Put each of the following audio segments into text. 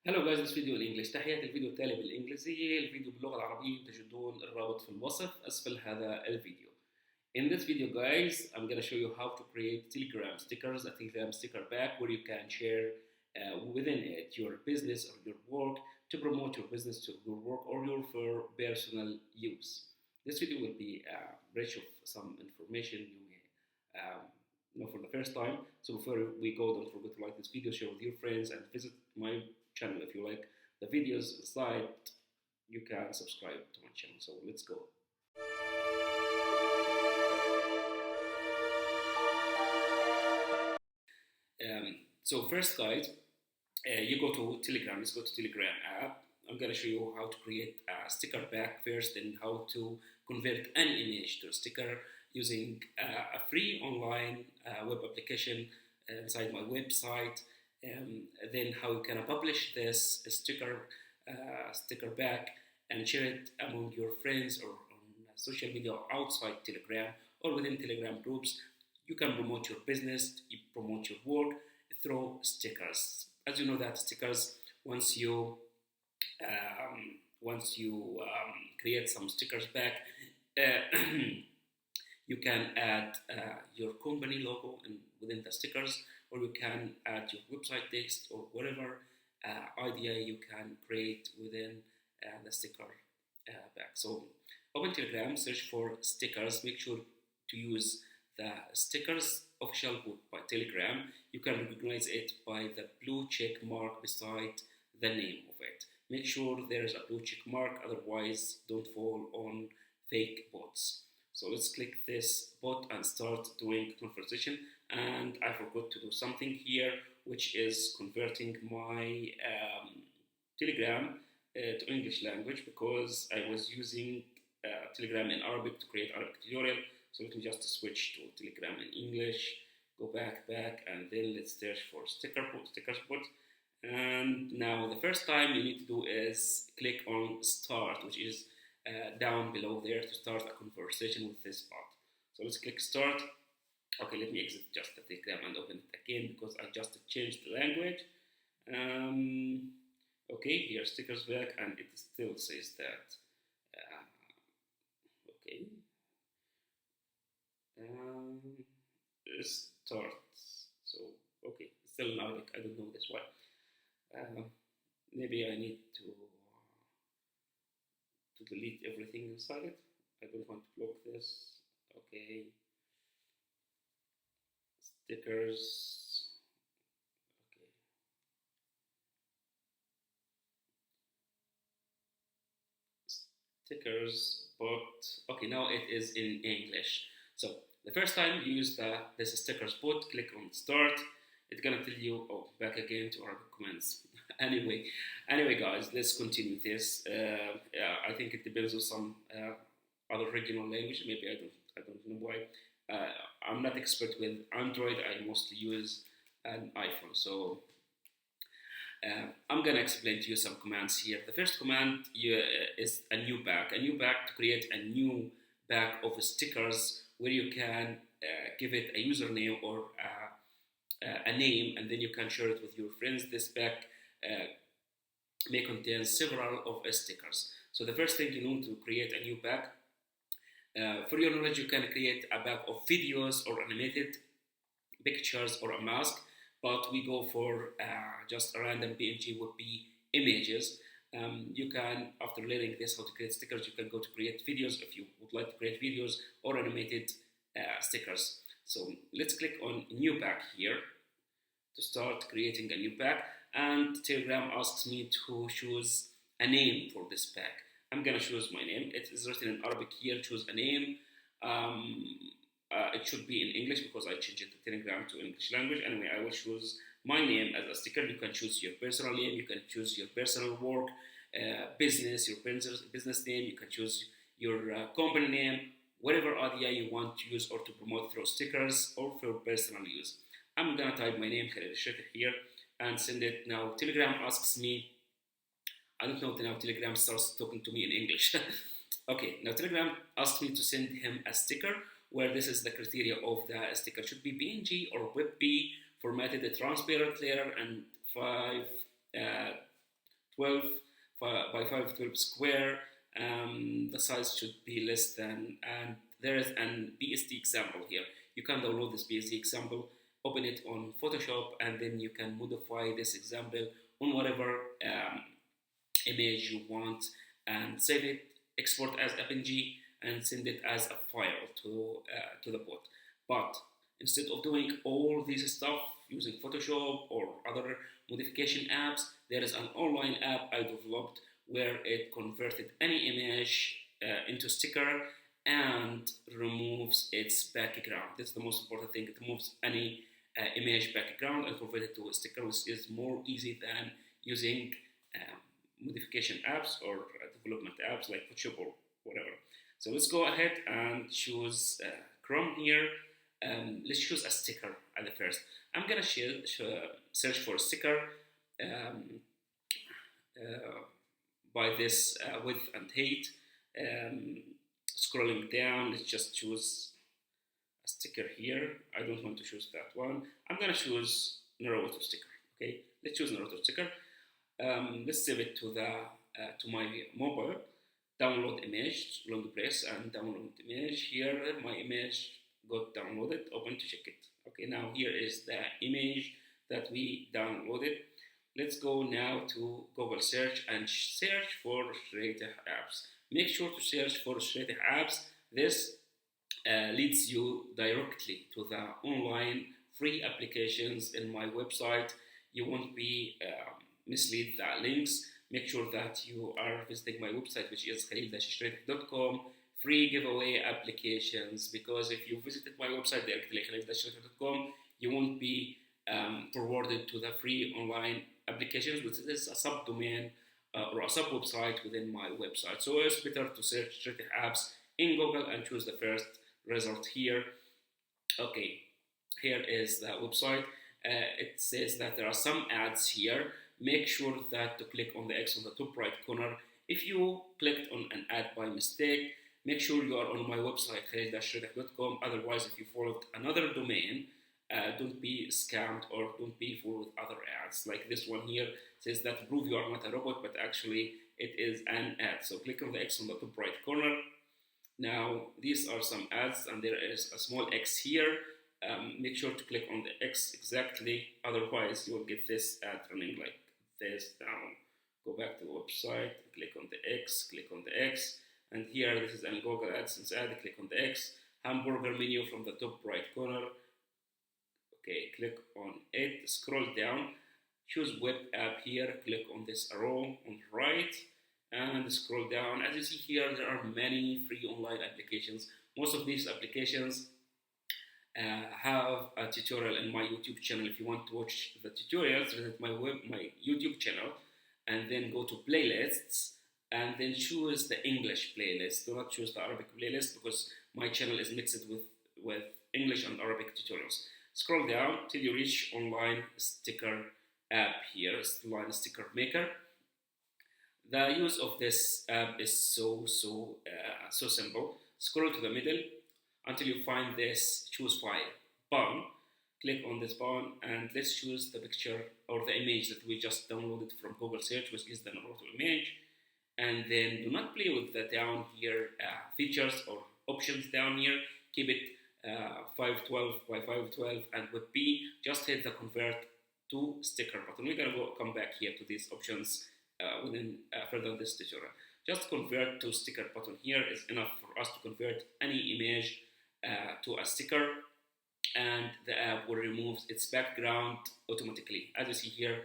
هلو جايز this فيديو الانجليش تحياتي الفيديو التالي بالانجليزيه الفيديو باللغه العربيه تجدون الرابط في الوصف اسفل هذا الفيديو. In this video guys I'm gonna show you how to create telegram stickers, a telegram sticker pack where you can share within it your business or your work to promote your business to your work or your for personal use. This video will be rich of some information you may know for the first time. So before we go, don't forget to like this video, share with your friends, and visit my channel if you like the videos inside. You can subscribe to my channel. So let's go. So first guys, you go to Telegram. Let's go to Telegram app. I'm gonna show you how to create a sticker pack first and how to convert an image to a sticker using a free online web application inside my website. Then how you can publish this sticker pack and share it among your friends or on social media or outside Telegram or within Telegram groups. You can promote your business, you promote your work through stickers. As you know that stickers, once you create some stickers back, uh, you can add your company logo within the stickers, or you can add your website text or whatever idea you can create within the sticker back. So open Telegram, search for stickers. Make sure to use the stickers official book by Telegram. You can recognize it by the blue check mark beside the name of it. Make sure there is a blue check mark, otherwise don't fall on fake bots. So let's click this bot and start doing conversation. And I forgot to do something here, which is converting my Telegram to English language because I was using Telegram in Arabic to create Arabic tutorial. So let me just switch to Telegram in English, go back, and then let's search for stickers bot. And now the first time you need to do is click on start, which is down below there to start a conversation with this bot. So let's click start. Okay, let me exit just the Telegram and open it again because I just changed the language. Okay, here stickers back and it still says that. Okay. Start. So okay, still in Arabic. I don't know this why. Maybe I need to delete everything inside it. I don't want to block this. Okay. Stickers. Okay. Stickers, but okay, now it is in English. So the first time you use this stickers bot, click on start. It's gonna tell you, oh, back again to Arabic comments. anyway, guys, let's continue this. Yeah, I think it depends on some other regional language. Maybe I don't know why. I'm not expert with Android. I mostly use an iPhone. So I'm gonna explain to you some commands here. The first command is a new pack. A new pack to create a new pack of stickers where you can give it a username or a name, and then you can share it with your friends. This pack may contain several of stickers. So the first thing you need to create a new pack. For your knowledge, you can create a pack of videos or animated pictures or a mask, but we go for just a random PNG would be images. You can, after learning this how to create stickers, you can go to create videos if you would like to create videos or animated stickers. So let's click on new pack here to start creating a new pack, and Telegram asks me to choose a name for this pack. I'm gonna choose my name. It is written in Arabic here. Choose a name. It should be in English because I changed it to Telegram to English language. Anyway, I will choose my name as a sticker. You can choose your personal name. You can choose your personal work, business, your business name. You can choose your company name, whatever idea you want to use or to promote through stickers or for personal use. I'm gonna type my name Khalid Shekh here and send it. Now Telegram asks me, I don't know, now Telegram starts talking to me in English. Okay, now Telegram asked me to send him a sticker where this is the criteria of the sticker. Should be PNG or WebP, formatted a transparent layer and 5 12 by 512 square. The size should be less than, and there is an PSD example here. You can download this PSD example, open it on Photoshop, and then you can modify this example on whatever image you want and save it, export as a PNG, and send it as a file to the bot. But instead of doing all this stuff using Photoshop or other modification apps, there is an online app I developed where it converted any image into sticker and removes its background. That's the most important thing. It removes any image background and convert it to a sticker, which is more easy than using modification apps or development apps like Photoshop or whatever. So let's go ahead and choose Chrome here. Let's choose a sticker at the first. I'm gonna search for a sticker by this width and height. Scrolling down, let's just choose a sticker here. I don't want to choose that one. I'm gonna choose Naruto sticker. Okay, let's choose Naruto sticker. Let's save it to my mobile. Download image, long press and download image. Here my image got downloaded. Open to check it. Okay, now here is the image that we downloaded. Let's go now to Google search and search for Shredder apps. Make sure to search for Shredder apps. This leads you directly to the online free applications in my website. You won't be mislead the links. Make sure that you are visiting my website, which is khalil-shredder.com. Free giveaway applications, because if you visited my website directly, khalil-shredder.com, you won't be forwarded to the free online applications, which is a subdomain or a sub-website within my website. So it's better to search Shredder apps in Google and choose the first result here. Okay, here is the website. It says that there are some ads here. Make sure that to click on the X on the top right corner. If you clicked on an ad by mistake, make sure you are on my website, khalil-shredder.com. Otherwise, if you followed another domain, don't be scammed or don't be fooled with other ads. Like this one here says that prove you are not a robot, but actually it is an ad. So click on the X on the top right corner. Now, these are some ads, and there is a small X here. Make sure to click on the X exactly, otherwise you will get this ad running like this down. Go back to the website, click on the X, and here this is an Google AdSense ad. Click on the X, hamburger menu from the top right corner. Okay, click on it, scroll down, choose web app here, click on this arrow on the right, and scroll down. As you see here, there are many free online applications. Most of these applications have a tutorial in my YouTube channel. If you want to watch the tutorials, visit my YouTube channel, and then go to playlists, and then choose the English playlist. Do not choose the Arabic playlist, because my channel is mixed with English and Arabic tutorials. Scroll down till you reach online sticker app here, online sticker maker. The use of this app is so simple. Scroll to the middle until you find this choose file button. Click on this button and let's choose the picture or the image that we just downloaded from Google search, which is the Naruto image. And then do not play with the down here features or options down here. Keep it 512 by 512 and with B, just hit the convert to sticker button. We're gonna come back here to these options within further this tutorial. Just convert to sticker button here is enough for us to convert any image to a sticker, and the app will remove its background automatically. As you see here,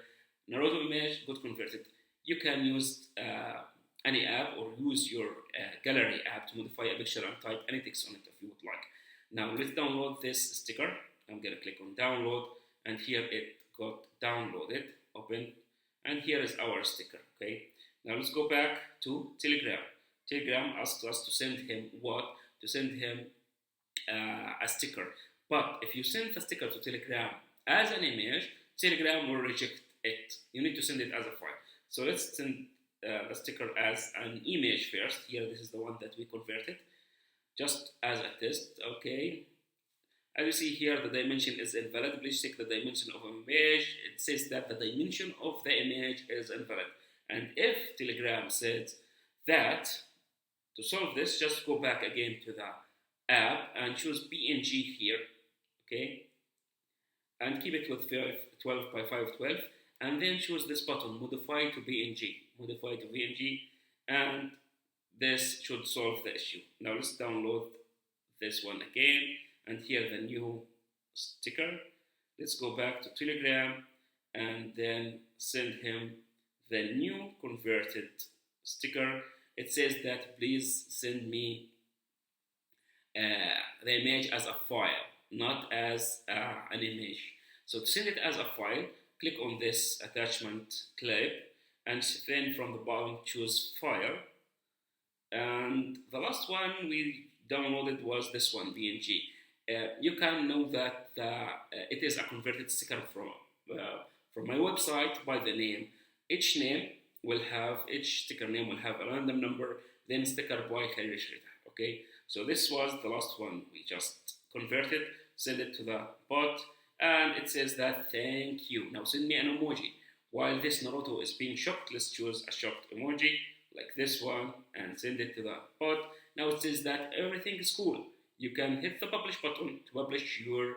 Naruto image got converted. You can use any app or use your gallery app to modify a picture and type any text on it if you would like. Now let's download this sticker. I'm gonna click on download, and here it got downloaded, open, and here is our sticker. Okay, now let's go back to Telegram. Telegram asked us to send him what? To send him a sticker. But if you send the sticker to Telegram as an image, Telegram will reject it. You need to send it as a file. So let's send the sticker as an image first. Here, this is the one that we converted, just as a test. Okay. As you see here, the dimension is invalid. Please check the dimension of an image. It says that the dimension of the image is invalid. And if Telegram says that, to solve this, just go back again to the app and choose PNG here, okay? And keep it with 12 by 512, and then choose this button, modify to PNG, modify to PNG, and this should solve the issue. Now let's download this one again, and here the new sticker. Let's go back to Telegram and then send him the new converted sticker. It says that please send me the image as a file, not as an image. So to send it as a file, click on this attachment clip, and then from the bottom choose file. And the last one we downloaded was this one, PNG. You can know that it is a converted sticker from my website by the name. Each sticker name will have a random number, then sticker by Khalil Shrita. Okay, so this was the last one we just converted, send it to the bot, and it says that thank you. Now send me an emoji. While this Naruto is being shocked, let's choose a shocked emoji like this one and send it to the bot. Now it says that everything is cool. You can hit the publish button to publish your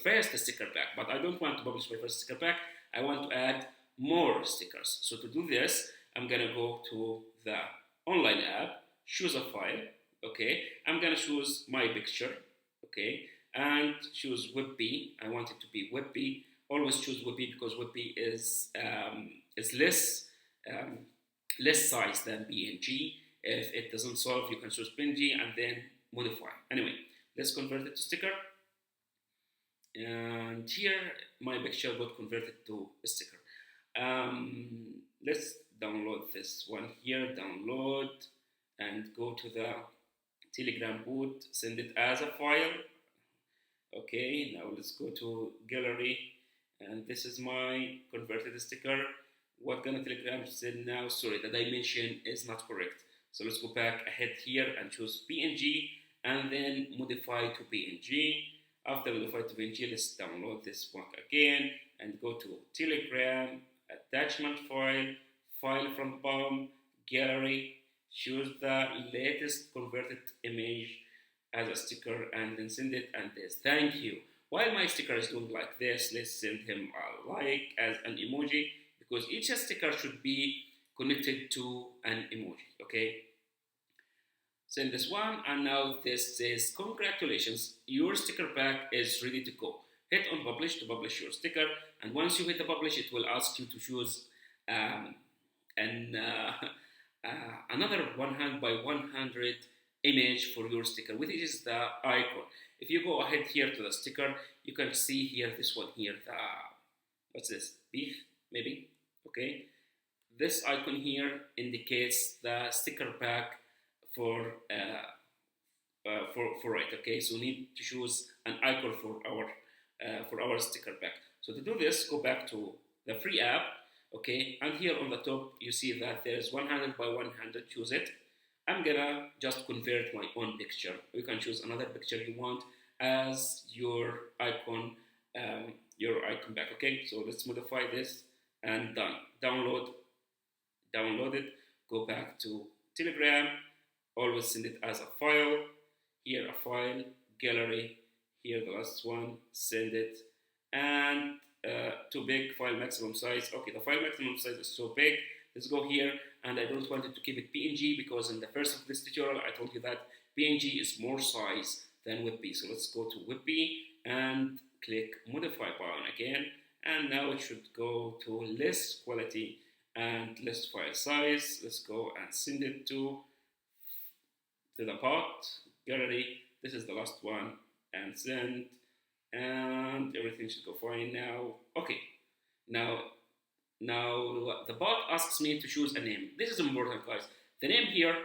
first sticker pack, but I don't want to publish my first sticker pack. I want to add more stickers. So to do this, I'm gonna go to the online app, choose a file, okay? I'm gonna choose my picture, okay? And choose WebP. I want it to be WebP. Always choose WebP because WebP is less size than PNG. If it doesn't solve, you can choose PNG and then modify. Anyway, let's convert it to sticker. And here, my picture got converted to a sticker. Let's download this one here, download, and go to the Telegram bot, send it as a file. Okay, now let's go to gallery, and this is my converted sticker. What gonna Telegram said now? Sorry, the dimension is not correct. So let's go back ahead here and choose PNG and then modify to PNG. After modify to PNG, let's download this one again and go to Telegram, attachment file, file from bottom, gallery, choose the latest converted image as a sticker and then send it, and this thank you. While my sticker is doing like this, let's send him a like as an emoji, because each sticker should be connected to an emoji, okay? Send this one, and now this says, congratulations, your sticker pack is ready to go. Hit on publish to publish your sticker, and once you hit the publish, it will ask you to choose another 100 by 100 image for your sticker, which is the icon. If you go ahead here to the sticker, you can see here, this one here, what's this, beef, maybe, okay? This icon here indicates the sticker pack for it, okay? So we need to choose an icon for our sticker pack. So to do this, go back to the free app, okay? And here on the top, you see that there's 100 by 100, choose it. I'm gonna just convert my own picture. You can choose another picture you want as your icon back, okay? So let's modify this and done. Download it, go back to Telegram, always send it as a file, here a file, gallery, here the last one, send it, and too big, file maximum size. Okay, the file maximum size is so big. Let's go here, and I don't want it to keep it PNG because in the first of this tutorial I told you that PNG is more size than WebP. So let's go to WebP and click modify button again, and now it should go to less quality and less file size. Let's go and send it to the bot gallery. This is the last one, and send, and everything should go fine now. Okay, now the bot asks me to choose a name. This is important, guys. The name here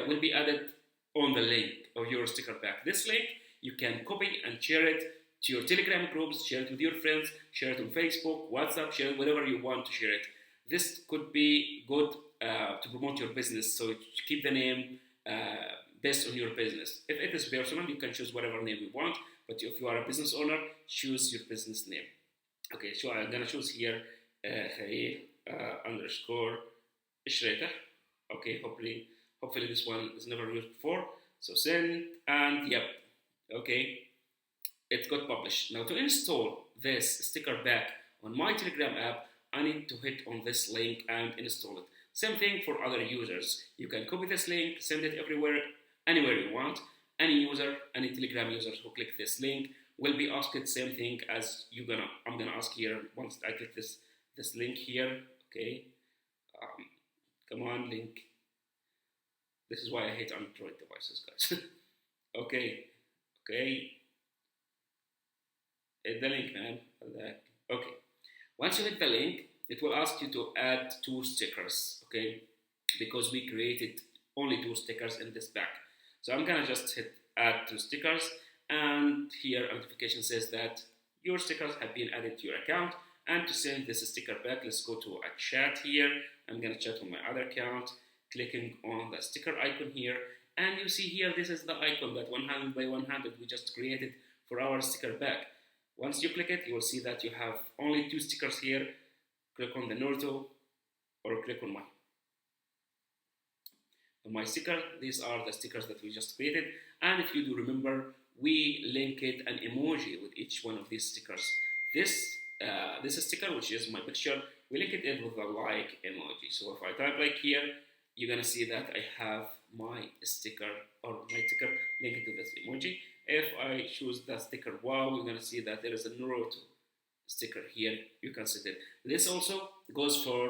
will be added on the link of your sticker pack. This link you can copy and share it to your Telegram groups, share it with your friends, share it on Facebook, WhatsApp, share it wherever you want to share it. This could be good to promote your business, so keep the name based on your business. If it is personal, you can choose whatever name you want, but if you are a business owner, choose your business name. Okay, so I'm gonna choose here Khalil underscore Shreter. Okay, hopefully this one is never used before. So send, and yep, okay, it got published. Now to install this sticker back on my Telegram app, I need to hit on this link and install it. Same thing for other users. You can copy this link, send it everywhere, anywhere you want. Any user, any Telegram user who click this link will be asked the same thing as I'm gonna ask here once I click this link here. Okay, come on, link. This is why I hate Android devices, guys. okay, okay. Hit the link, man. Okay. Once you hit the link, it will ask you to add 2 stickers, okay? Because we created only 2 stickers in this pack. So I'm gonna just hit add 2 stickers, and here a notification says that your stickers have been added to your account. And to send this sticker back, let's go to a chat here. I'm gonna chat on my other account, clicking on the sticker icon here. And you see here, this is the icon that 100 by 100 we just created for our sticker back. Once you click it, you will see that you have only 2 stickers here. Click on the Naruto or click on my sticker. These are the stickers that we just created. And if you do remember, we linked an emoji with each one of these stickers. This sticker, which is my picture, we linked it with a like emoji. So if I type like here, you're gonna see that I have my sticker linked to this emoji. If I choose the sticker wow, you're gonna see that there is a Naruto sticker here. You can see it. This also goes for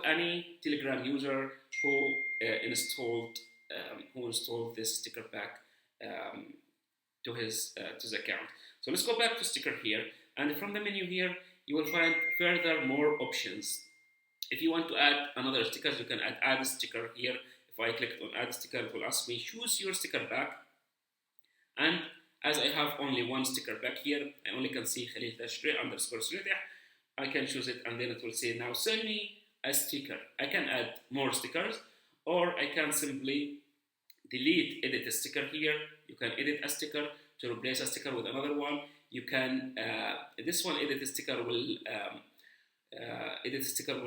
any Telegram user who installed this sticker pack to his account. So let's go back to sticker here, and from the menu here, you will find further more options. If you want to add another sticker, you can add a sticker here. If I click on add sticker, it will ask me choose your sticker pack. And as I have only 1 sticker back here, I only can see Khalil underscore Sridih. I can choose it, and then it will say now send me a sticker. I can add more stickers, or I can simply edit a sticker here. You can edit a sticker to replace a sticker with another one. You can this one edit a sticker will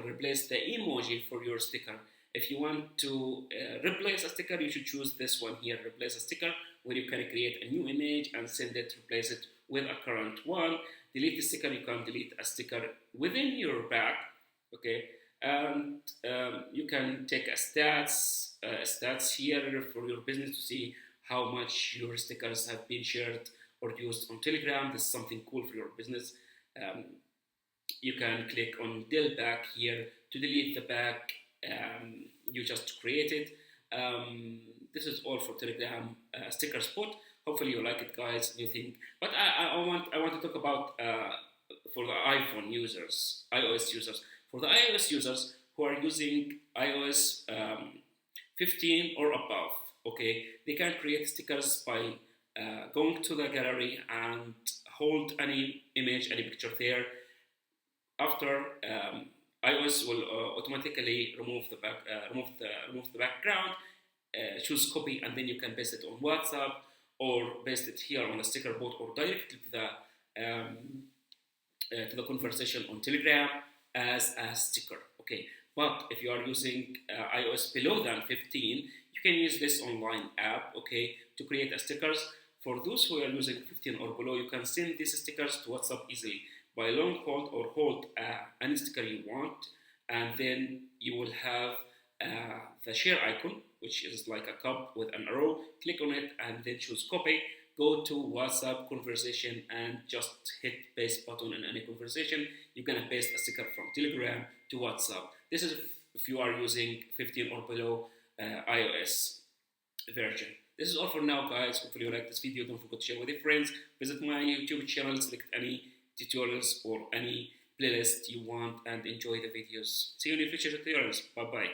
replace the emoji for your sticker. If you want to replace a sticker, you should choose this one here, replace a sticker, where you can create a new image and send it, replace it with a current one. Delete the sticker, you can delete a sticker within your pack, okay? And you can take a stats here for your business to see how much your stickers have been shared or used on Telegram. This is something cool for your business. You can click on delete back here to delete the pack you just created. This is all for Telegram sticker spot. Hopefully you like it, guys. New thing, but I want to talk about for the iPhone users, iOS users. For the iOS users who are using iOS 15 or above, okay, they can create stickers by going to the gallery and hold any image, any picture there. After iOS will automatically remove the background, choose copy, and then you can paste it on WhatsApp or paste it here on the sticker board or directly to the conversation on Telegram as a sticker. Okay, but if you are using iOS below than 15, you can use this online app, okay, to create stickers. For those who are using 15 or below, you can send these stickers to WhatsApp easily by long hold or hold any sticker you want, and then you will have the share icon, which is like a cup with an arrow. Click on it and then choose copy. Go to WhatsApp conversation and just hit paste button in any conversation. You're gonna paste a sticker from Telegram to WhatsApp. This is if you are using 15 or below iOS version. This is all for now, guys. Hopefully you like this video. Don't forget to share with your friends. Visit my YouTube channel, select any tutorials or any playlist you want, and enjoy the videos. See you in the future tutorials. Bye bye.